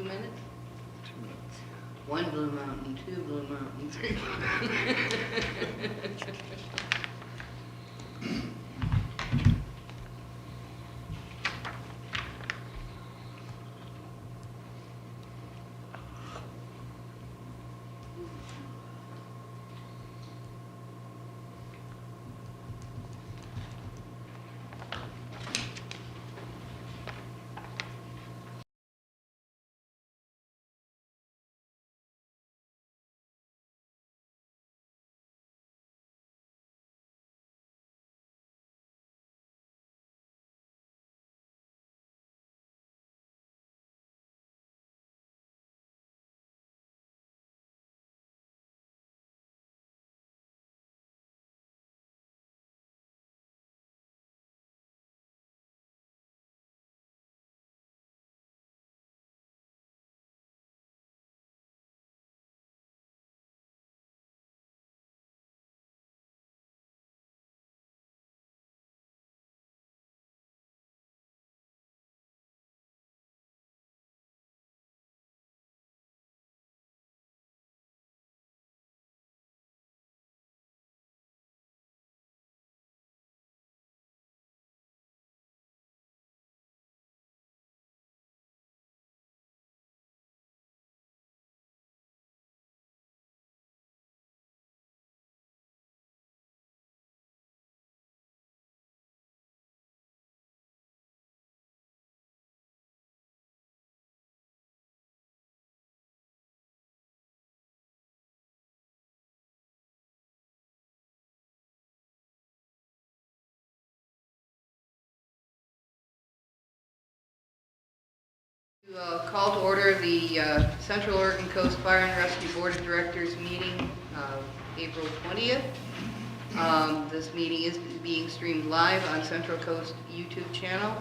minutes? 2 minutes. 1 Blue Mountain, 2 Blue Mountain, 3 Blue Mountain. To call to order the Central Oregon Coast Fire and Rescue Board of Directors meeting of April 20th. This meeting is being streamed live on Central Coast YouTube channel.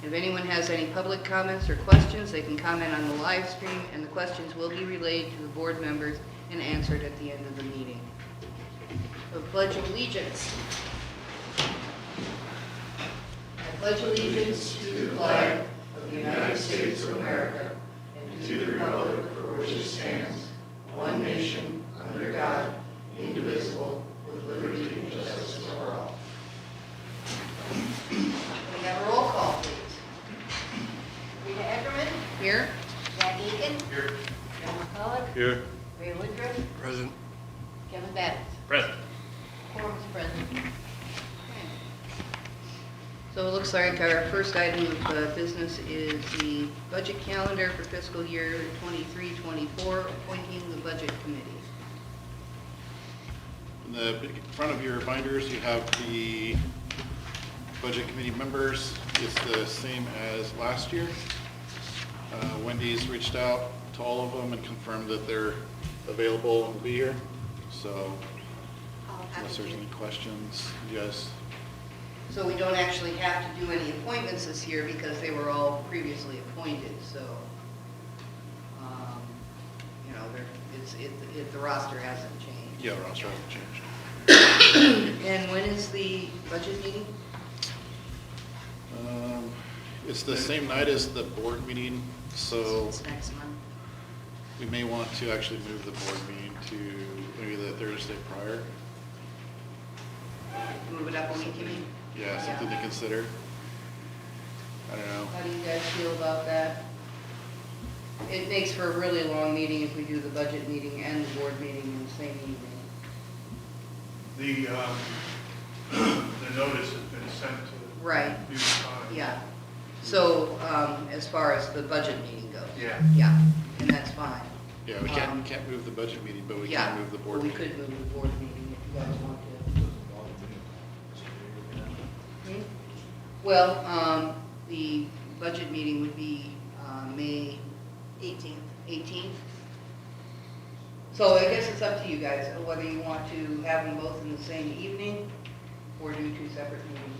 If anyone has any public comments or questions, they can comment on the live stream, and the questions will be relayed to the board members and answered at the end of the meeting. So pledge allegiance. I pledge allegiance to the flag of the United States of America and to the republic for which it stands, one nation, under God, indivisible, with liberty and justice for all. We have a roll call, please. Rita Eckerman, Here. Jack Eakin, Here. John McCullough, Here. Ray Woodruff, Present. Kevin Babbitts. Present. Quorum is present. So it looks like our first item of business is the budget calendar for fiscal year 23-24, appointing the budget committee. In the front of your binders, you have the budget committee members. It's the same as last year. Wendy's reached out to all of them and confirmed that they're available and will be here. So unless there's any questions, you guys. So we don't actually have to do any appointments this year because they were all previously appointed, so, you know, the roster hasn't changed. Yeah, the roster hasn't changed. And when is the budget meeting? It's the same night as the board meeting, so It's next month. we may want to actually move the board meeting to maybe the Thursday prior. Move it up a week, you mean? Yeah, something to consider. I don't know. How do you guys feel about that? It makes for a really long meeting if we do the budget meeting and the board meeting in the same evening. The notice has been sent to Right, you times. yeah. So, as far as the budget meeting goes? Yeah. Yeah, and that's fine. Yeah, we can't move the budget meeting, but we Yeah, can move the board we meeting. could move the board meeting if you guys want to. Well, the budget meeting would be May 18th. So I guess it's up to you guys, whether you want to have them both in the same evening or do two separate meetings.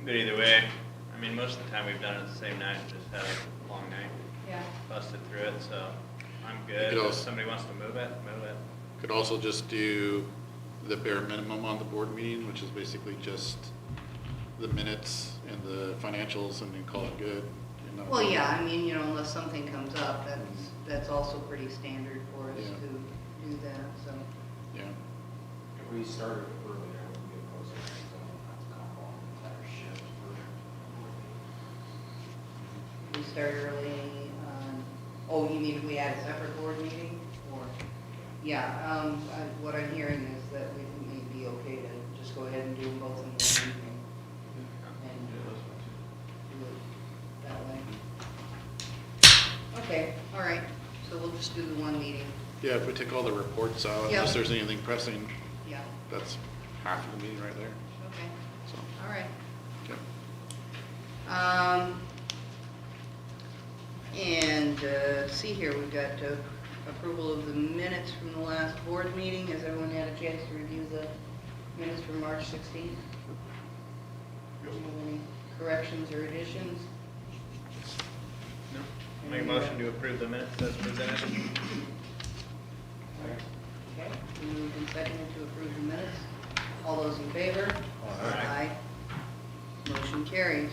But either way, I mean, most of the time we've done it the same night, just had a long night, Yeah. busted through it, so I'm You good. could If also- somebody wants to move it, move it. Could also just do the bare minimum on the board meeting, which is basically just the minutes and the financials and then call it good. and not- Well, yeah, I mean, unless something comes up, that's also pretty standard for us Yeah. to do that, so. Yeah, If we started earlier, it would be closer to that's kind of long entire shift for. We start early, oh, you mean if we had a separate board meeting, or? Yeah, what I'm hearing is that we may be okay to just go ahead and do them both in one evening. And do it that way. Okay, all right, so we'll just do the one meeting, yeah, if we take all the reports out, Yeah. unless there's anything pressing, yeah, that's half of the meeting right there, okay, so, all right. okay. And, see here, we've got approval of the minutes from the last board meeting. Has everyone had a chance to review the minutes from March 16th? Do you have any corrections or additions? No. Make a motion to approve the minutes as presented. Okay, moved and seconded to approve the minutes. All those in favor? Aye. Motion carries.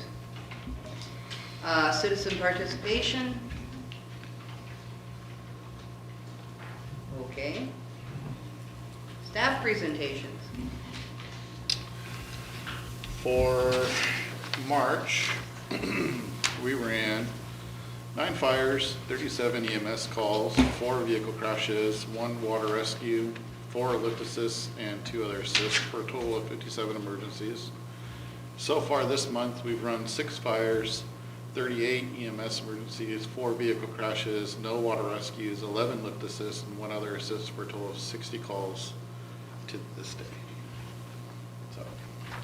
Citizen participation. Okay. Staff presentations. For March, we ran 9 fires, 37 EMS calls, 4 vehicle crashes, 1 water rescue, 4 lift assists, and 2 other assists, for a total of 57 emergencies. So far this month, we've run 6 fires, 38 EMS emergencies, 4 vehicle crashes, no water rescues, 11 lift assists, and 1 other assist, for a total of 60 calls to this day. So,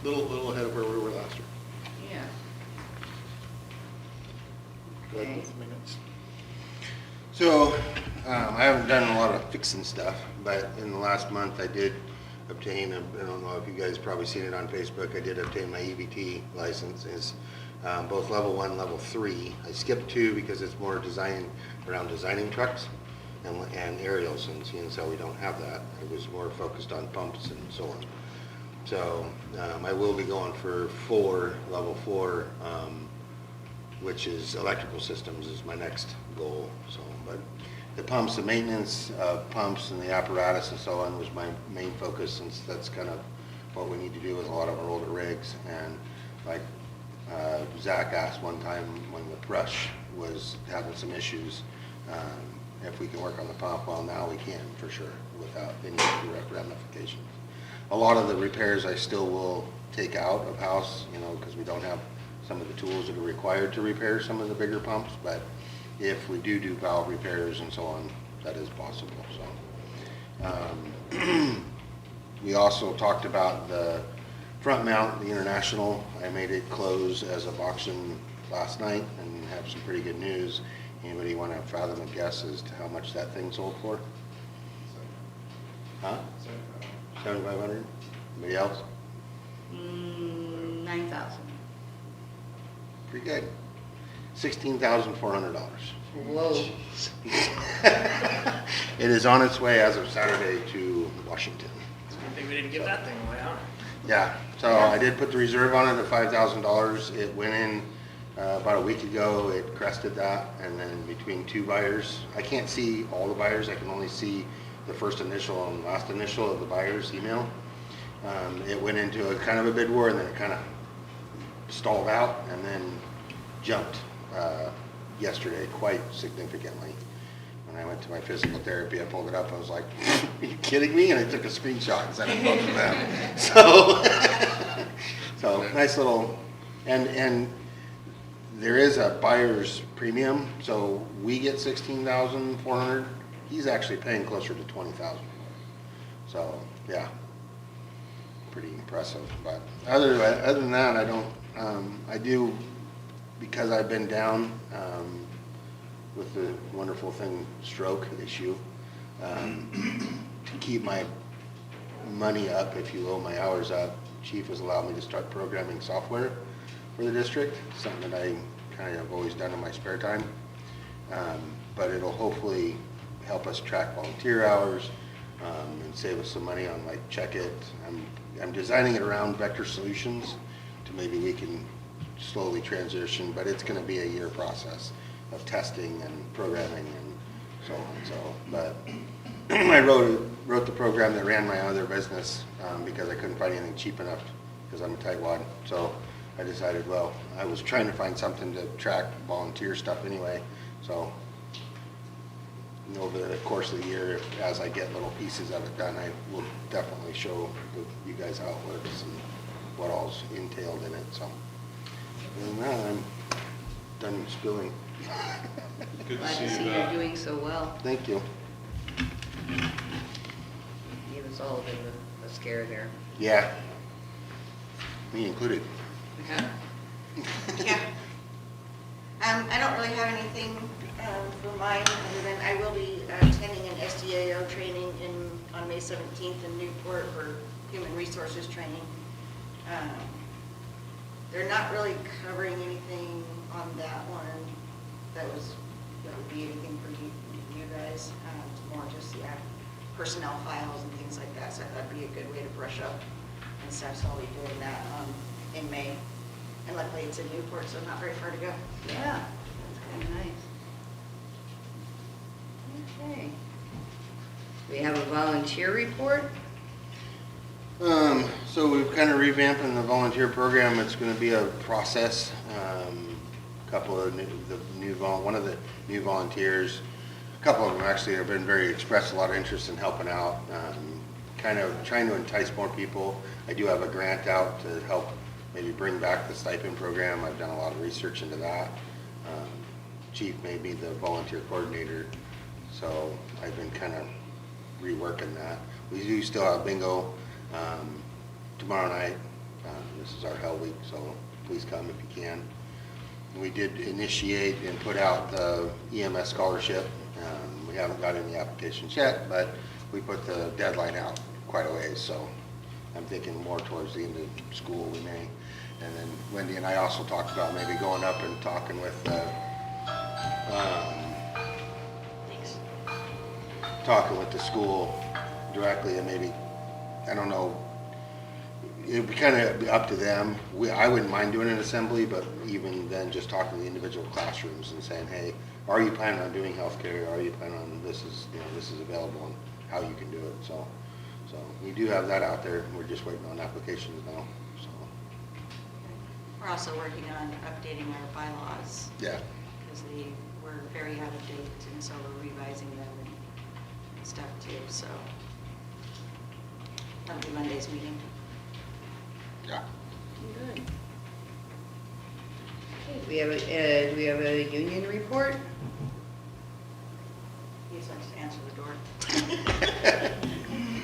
little ahead of where we were last year. Yeah. Go ahead Okay. with the minutes. So, I haven't done a lot of fixing stuff, but in the last month I did obtain, I don't know if you guys probably seen it on Facebook, I did obtain my EBT licenses, both level 1, level 3. I skipped 2 because it's more around designing trucks and aerials, and seeing as how we don't have that, I was more focused on pumps and so on. So, I will be going for level 4, which is electrical systems is my next goal. So, but the pumps, the maintenance of pumps and the apparatus and so on was my main focus, since that's kind of what we need to do with a lot of our older rigs. And like Zach asked one time when the brush was having some issues, if we can work on the pump, well, now we can for sure without any direct ramifications. A lot of the repairs I still will take out of house, because we don't have some of the tools that are required to repair some of the bigger pumps, but if we do valve repairs and so on, that is possible. So, we also talked about the front mount, the International. I made it close as of auction last night and have some pretty good news. Anybody want to fathom a guess as to how much that thing sold for? Huh? 7,500? Anybody else? 9,000. Pretty good. $16,400. Whoa. It is on its way as of Saturday to Washington. I think we didn't give that thing away, huh? Yeah, so I did put the reserve on it at $5,000. It went in about a week ago. It crested that, and then between 2 buyers, I can't see all the buyers. I can only see the first initial and last initial of the buyer's email. It went into a kind of a bid war, and then it kind of stalled out and then jumped yesterday quite significantly. When I went to my physical therapy, I pulled it up, I was like, are you kidding me? And I took a screenshot and sent it both of them. So nice little, and there is a buyer's premium, so we get $16,400. He's actually paying closer to $20,000. So yeah, pretty impressive. But other than that, I don't. I do, because I've been down with the wonderful thing stroke issue, to keep my money up, if you will, my hours up. Chief has allowed me to start programming software for the district, something that I kind of always done in my spare time. But it'll hopefully help us track volunteer hours and save us some money on like Check It. I'm designing it around Vector Solutions to maybe we can slowly transition, but it's gonna be a year process of testing and programming and so on, so, but I wrote the program that ran my other business, because I couldn't find anything cheap enough, because I'm a tightwad, so I decided, well, I was trying to find something to track volunteer stuff anyway, so over the course of the year, as I get little pieces of it done, I will definitely show you guys how it works and what all's entailed in it, so. And now I'm done spilling. Good Glad to to see see you you're back. doing so well. Thank you. Gave us all a bit of a scare there. Yeah. Me included. Okay. Yeah. I don't really have anything for mine, other than I will be attending an SDAO training on May 17th in Newport for human resources training. They're not really covering anything on that one that would be anything for you guys. It's more just, yeah, personnel files and things like that, so that'd be a good way to brush up and stuff, so I'll be doing that in May. And luckily it's in Newport, so not very far to go. Yeah, that's kind of nice. Okay. We have a volunteer report. So we've kind of revamping the volunteer program. It's going to be a process. One of the new volunteers, a couple of them actually have been expressed a lot of interest in helping out. Kind of trying to entice more people. I do have a grant out to help maybe bring back the stipend program. I've done a lot of research into that. Chief made me the volunteer coordinator, so I've been kind of reworking that. We do still have bingo tomorrow night. This is our Hell Week, so please come if you can. We did initiate and put out the EMS scholarship. We haven't got any applications yet, but we put the deadline out quite a ways, so I'm thinking more towards the end of school we may. And then Wendy and I also talked about maybe going up and talking with the school directly, and maybe, I don't know, it'd be kind of up to them. I wouldn't mind doing an assembly, but even then, just talking to the individual classrooms and saying, hey, are you planning on doing healthcare? Are you planning on this is available and how you can do it? So we do have that out there. We're just waiting on applications now. So We're also working on updating our bylaws, yeah. because they were very out of date, and so we're revising them and stuff too, so. That'll be Monday's meeting. Yeah. Good. Okay, do we have a union report? He just wants to answer the door.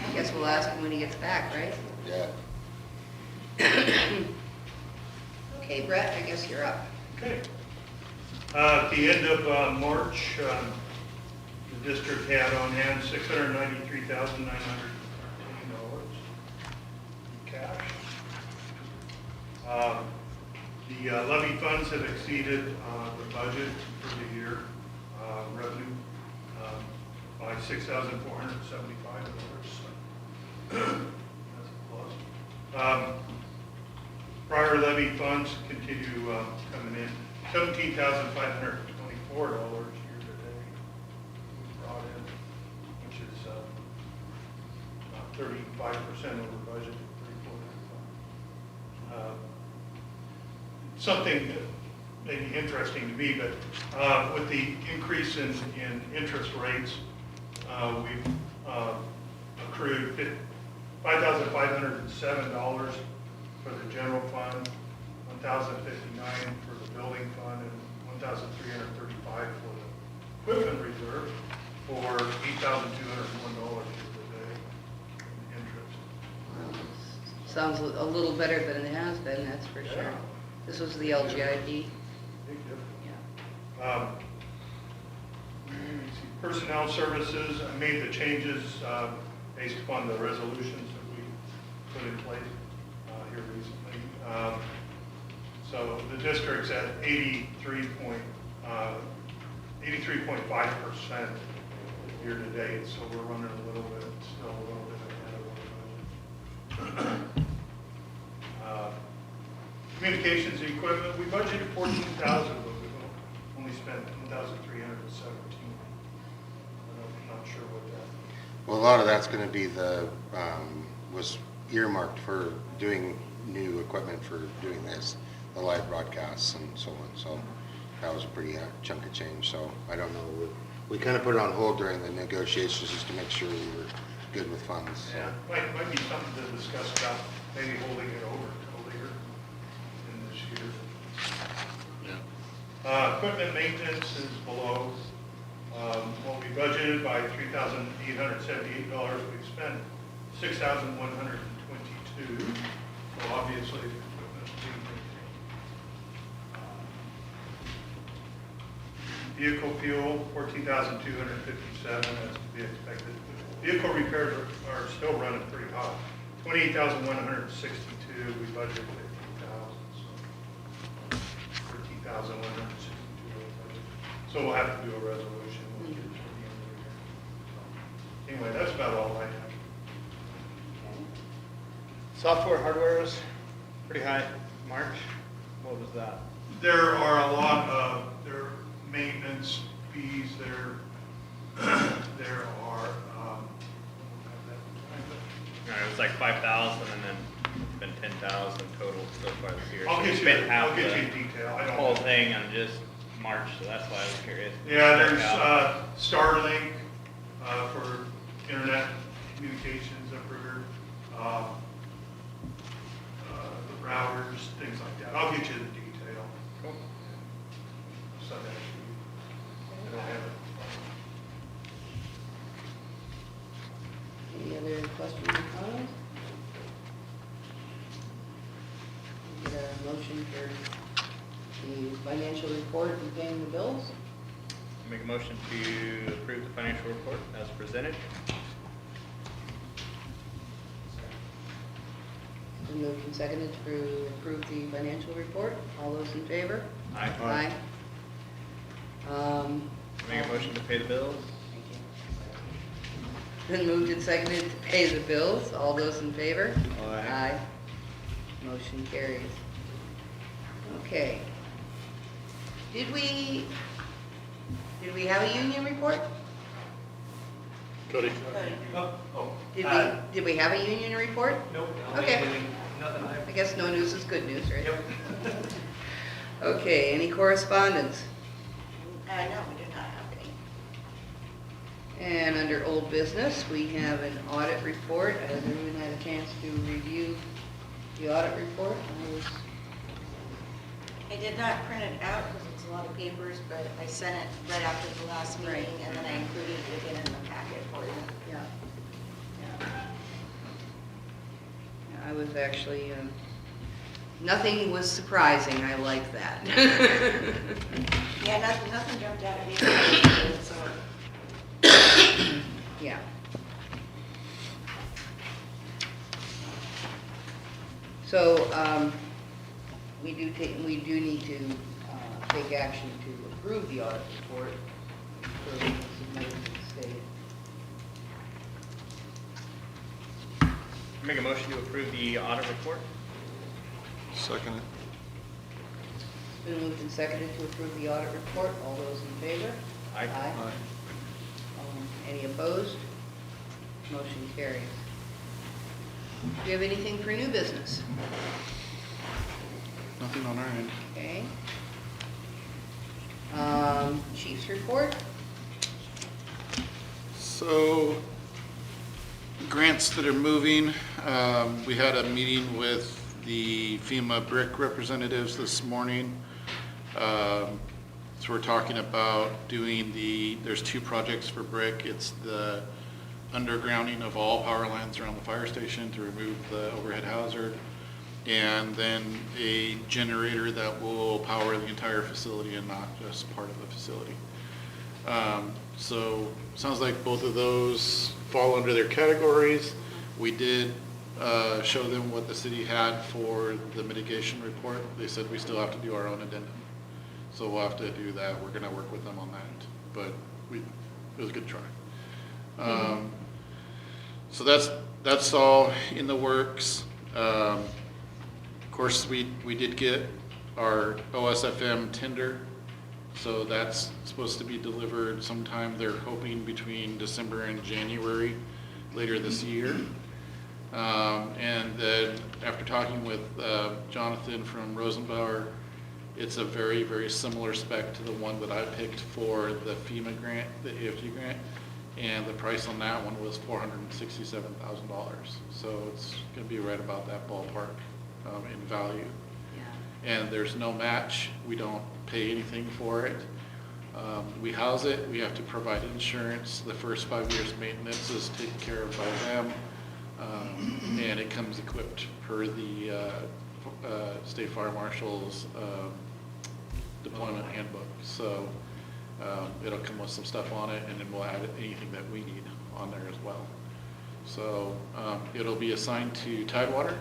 I guess we'll ask him when he gets back, right? Yeah. Okay, Brett, I guess you're up. Okay. At the end of March, the district had on hand $693,913 in cash. The levy funds have exceeded the budget for the year revenue by $6,475. That's a plus. Prior levy funds continue coming in. $17,524 year to date brought in, which is 35% over budget. Something that may be interesting to me, but with the increase in interest rates, we've accrued $5,507 for the general fund, $1,059 for the building fund, and $1,335 for the equipment reserve, for $8,201 year to date in interest. Sounds a little better than it has been, that's for sure. Yeah. This was the LGID. Big difference. Yeah. Personnel services, I made the changes based upon the resolutions that we put in place here recently. So the district's at 83.5% year to date, so we're running a little bit, still a little bit ahead of our budget. Communications equipment, we budgeted 14,000, but we've only spent 1,317. I'm not sure what that. Well, a lot of that's gonna be was earmarked for doing new equipment for doing this, the live broadcasts and so on, so that was a pretty chunk of change, so I don't know. We kind of put it on hold during the negotiations just to make sure we were good with funds. So. Yeah, might be something to discuss about maybe holding it over till later in this year. Equipment maintenance is below what we budgeted by $3,878. We've spent $6,122. So obviously, the equipment is being maintained. Vehicle fuel, $14,257, as to be expected. Vehicle repairs are still running pretty hot. $28,162, we budgeted 15,000, so 13,162. So we'll have to do a resolution when we get to the end of the year. Anyway, that's about all I have. Software, hardware is pretty high. March, what was that? There are a lot of their maintenance fees there. There are. It was like 5,000 and then it's been 10,000 total so far this year. I'll So get we you. spent half I'll get the you detail. I don't. whole thing on just March, so that's why I was curious. Yeah, there's Starlink for internet communications upriver, the routers, things like that. I'll get you the detail. Cool. Send that to you. I don't have it. Any other questions or comments? Get a motion for the financial report and paying the bills? Make a motion to approve the financial report as presented. Been moved and seconded to approve the financial report. All those in favor? Aye. Aye. Make a motion to pay the bills. Been moved and seconded to pay the bills. All those in favor? Aye. Motion carries. Okay. Did we have a union report? Cody? Did we have a union report? Nope. Okay. Nothing. I guess no news is good news, right? Okay, any correspondence? No, we do not have any. And under old business, we have an audit report. Has everyone had a chance to review the audit report? I did not print it out because it's a lot of papers, but I sent it right after the last meeting, Right. and then I included it again in the packet for you. Yeah. I was actually, nothing was surprising. I like that. Yeah, nothing jumped out at me, so. Yeah. So, we do need to take action to approve the audit report for submitted to the state. Make a motion to approve the audit report. Second. It's been moved and seconded to approve the audit report. All those in favor? Aye. Any opposed? Motion carries. Do you have anything for new business? Nothing on our end. Okay. Chief's report? So, grants that are moving, we had a meeting with the FEMA BRIC representatives this morning. So we're talking about doing there's two projects for BRIC. It's the undergrounding of all power lines around the fire station to remove the overhead hazard, and then a generator that will power the entire facility and not just part of the facility. So sounds like both of those fall under their categories. We did show them what the city had for the mitigation report. They said we still have to do our own addendum. So we'll have to do that. We're gonna work with them on that, but it was a good try. So that's all in the works. course, we did get our OSFM tender, so that's supposed to be delivered sometime, they're hoping between December and January later this year. And then after talking with Jonathan from Rosenbauer, it's a very, very similar spec to the one that I picked for the FEMA grant, the AFG grant, and the price on that one was $467,000. So it's gonna be right about that ballpark in value. Yeah. And there's no match, we don't pay anything for it. We house it, we have to provide insurance, the first 5 years maintenance is taken care of by them. And it comes equipped per the State Fire Marshal's deployment handbook. So it'll come with some stuff on it, and then we'll add anything that we need on there as well. So it'll be assigned to Tidewater.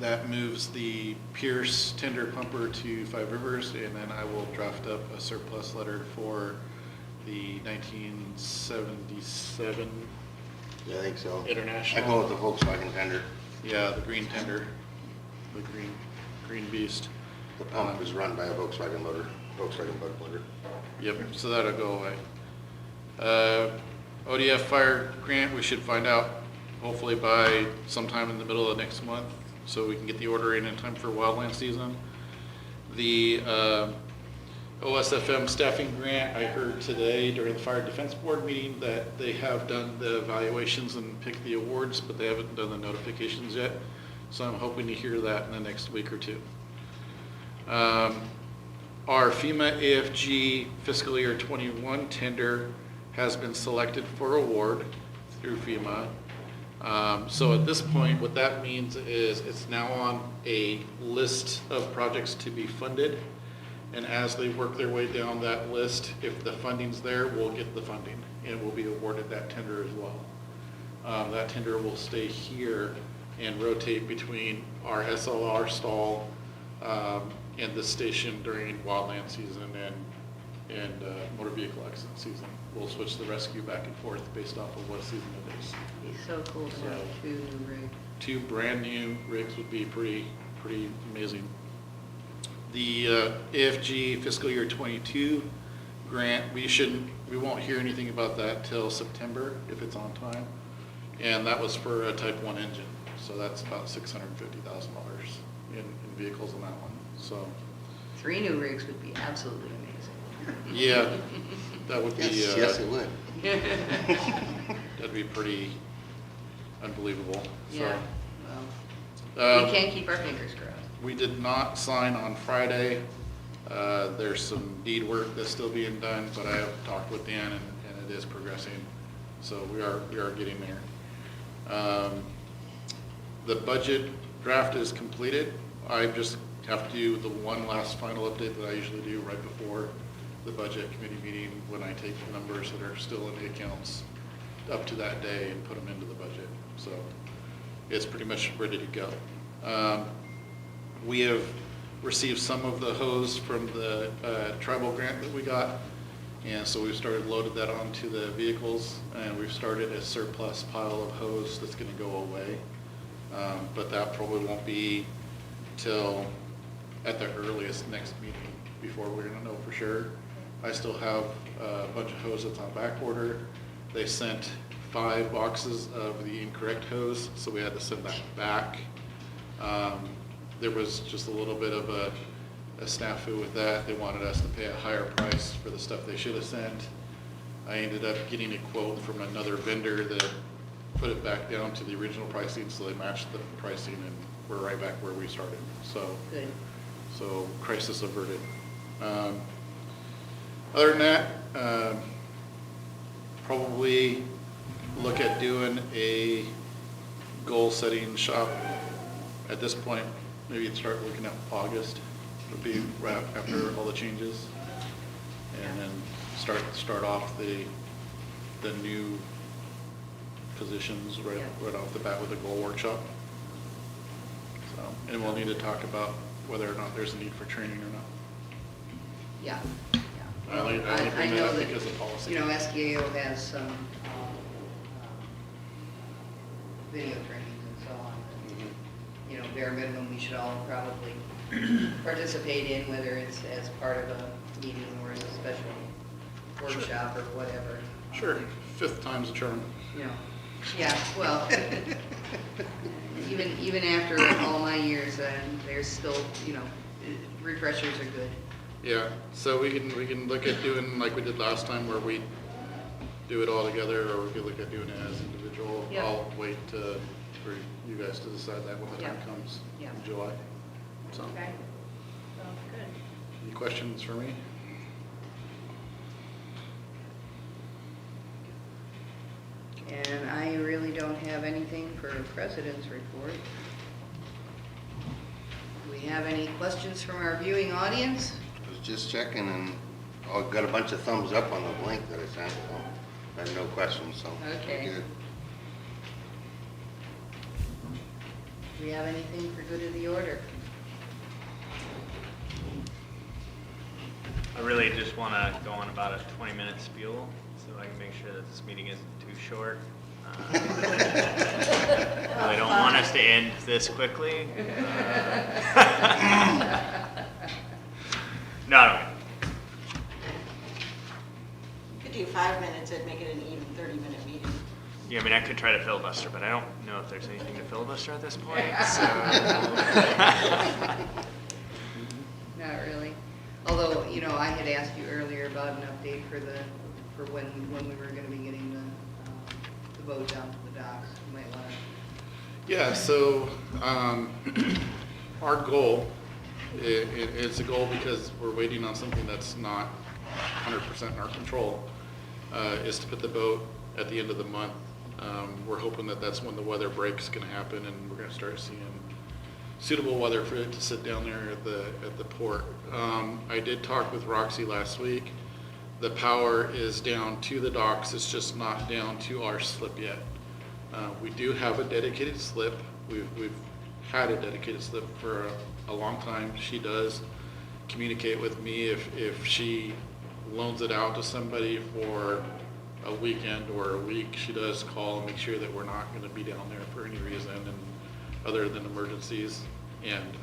That moves the Pierce tender pumper to Five Rivers, and then I will draft up a surplus letter for the 1977 Yeah, I think so. International. I go with the Volkswagen tender. Yeah, the green tender, the green beast. The pump is run by a Volkswagen motor, Volkswagen bug motor. Yep, so that'll go away. ODF fire grant, we should find out hopefully by sometime in the middle of next month, so we can get the order in time for wildland season. The OSFM staffing grant, I heard today during the Fire Defense Board meeting that they have done the evaluations and picked the awards, but they haven't done the notifications yet. So I'm hoping to hear that in the next week or two. Our FEMA AFG fiscal year 21 tender has been selected for award through FEMA. So at this point, what that means is it's now on a list of projects to be funded. And as they work their way down that list, if the funding's there, we'll get the funding and we'll be awarded that tender as well. That tender will stay here and rotate between our SLR stall and the station during wildland season and motor vehicle accident season. We'll switch the rescue back and forth based off of what season it is. It'd be so cool to have So- 2 new rigs. 2 brand new rigs would be pretty amazing. The AFG fiscal year 22 grant, we won't hear anything about that till September if it's on time. And that was for a Type 1 engine, so that's about $650,000 in vehicles on that one. So, 3 new rigs would be absolutely amazing. yeah, that would be, Yes, it would. that'd be pretty unbelievable. So, Yeah, well, um, we can't keep our fingers crossed. We did not sign on Friday. There's some deed work that's still being done, but I have talked with Dan and it is progressing. So we are getting there. The budget draft is completed. I just have to do the one last final update that I usually do right before the budget committee meeting when I take the numbers that are still in the accounts up to that day and put them into the budget. So it's pretty much ready to go. We have received some of the hose from the tribal grant that we got, and so we've started loaded that onto the vehicles, and we've started a surplus pile of hose that's going to go away. But that probably won't be till at the earliest next meeting before we're going to know for sure. I still have a bunch of hose that's on back order. They sent 5 boxes of the incorrect hose, so we had to send that back. There was just a little bit of a snafu with that. They wanted us to pay a higher price for the stuff they should have sent. I ended up getting a quote from another vendor that put it back down to the original pricing, so they matched the pricing, and we're right back where we started. So, Good. so crisis averted. Other than that, probably look at doing a goal-setting shop at this point. Maybe start looking at August, would be right after all the changes, and then start off the new positions right off the bat with a goal workshop. So, and we'll need to talk about whether or not there's a need for training or not. Yeah. I only bring I that know up that, because of policy. you know, SKAO has some video trainings and so on. Mhm. bare minimum we should all probably participate in, whether it's as part of a meeting or as a special workshop or whatever. Sure, 5th time's a charm. Yeah, well, even after all my years, there's still, refreshers are good. Yeah, so we can look at doing like we did last time where we do it all together, or we could look at doing it as individual. Yeah. I'll wait for you guys to decide that when the time Yeah. comes Yeah. in July. So, Okay, sounds good. any questions for me? And I really don't have anything for President's report. Do we have any questions from our viewing audience? I was just checking and I got a bunch of thumbs up on the link that I sent, so I had no questions, so. Okay. good. Do we have anything for good of the order? I really just want to go on about a 20-minute spiel so I can make sure that this meeting isn't too short. I really don't want us to end this quickly. No. You could do 5 minutes, it'd make it an even 30-minute meeting. Yeah, I mean, I could try to filibuster, but I don't know if there's anything to filibuster at this point, so. Not really. Although, I had asked you earlier about an update for when we were gonna be getting the boat down to the docks. You might wanna, Yeah, so our goal, it's a goal because we're waiting on something that's not 100% in our control, is to put the boat at the end of the month. We're hoping that that's when the weather break's gonna happen and we're gonna start seeing suitable weather for it to sit down there at the port. I did talk with Roxy last week. The power is down to the docks, it's just not down to our slip yet. We do have a dedicated slip. We've had a dedicated slip for a long time. She does communicate with me if she loans it out to somebody for a weekend or a week. She does call and make sure that we're not going to be down there for any reason and other than emergencies. And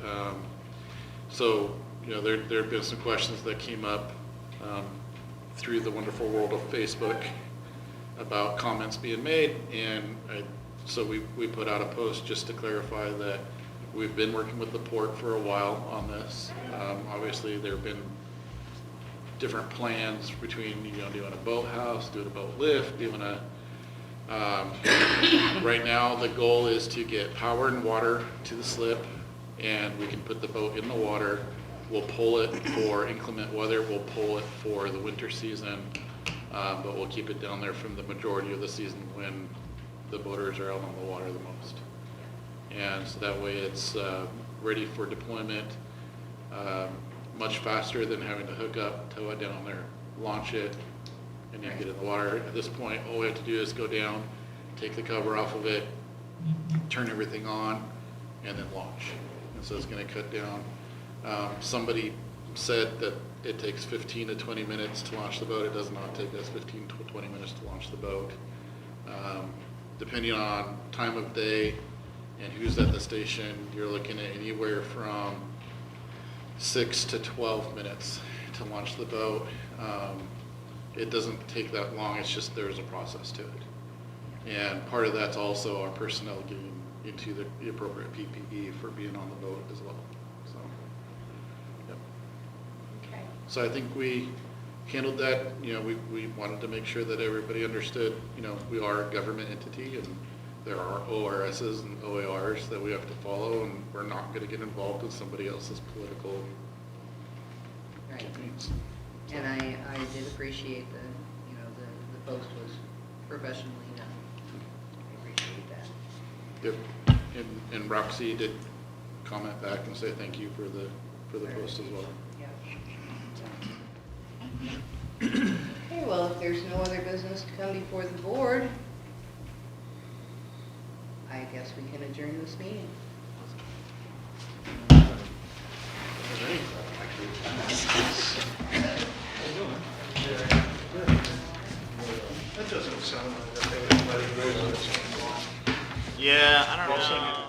so, there have been some questions that came up through the wonderful world of Facebook about comments being made, and so we put out a post just to clarify that we've been working with the port for a while on this. Obviously, there have been different plans between doing a boathouse, doing a boat lift, doing a right now the goal is to get power and water to the slip, and we can put the boat in the water. We'll pull it for inclement weather, we'll pull it for the winter season, but we'll keep it down there from the majority of the season when the boaters are out on the water the most. And so that way it's ready for deployment much faster than having to hook up, tow it down there, launch it, and then get in the water. At this point, all we have to do is go down, take the cover off of it, turn everything on, and then launch. And so it's going to cut down. Somebody said that it takes 15 to 20 minutes to launch the boat. It does not take us 15 to 20 minutes to launch the boat. Depending on time of day and who's at the station, you're looking at anywhere from 6 to 12 minutes to launch the boat. It doesn't take that long, it's just there's a process to it. And part of that's also our personnel getting into the appropriate PPE for being on the boat as well. So, yep. Okay. So I think we handled that. We wanted to make sure that everybody understood, we are a government entity and there are ORSs and OARs that we have to follow, and we're not going to get involved with somebody else's political right. campaigns. And I did appreciate the post was professionally done. I appreciate that. Yep. And Roxy did comment back and say thank you for the post as well. Yeah. Okay, well, if there's no other business to come before the board, I guess we can adjourn this meeting. That doesn't sound like that they would let it go. Yeah, I don't know.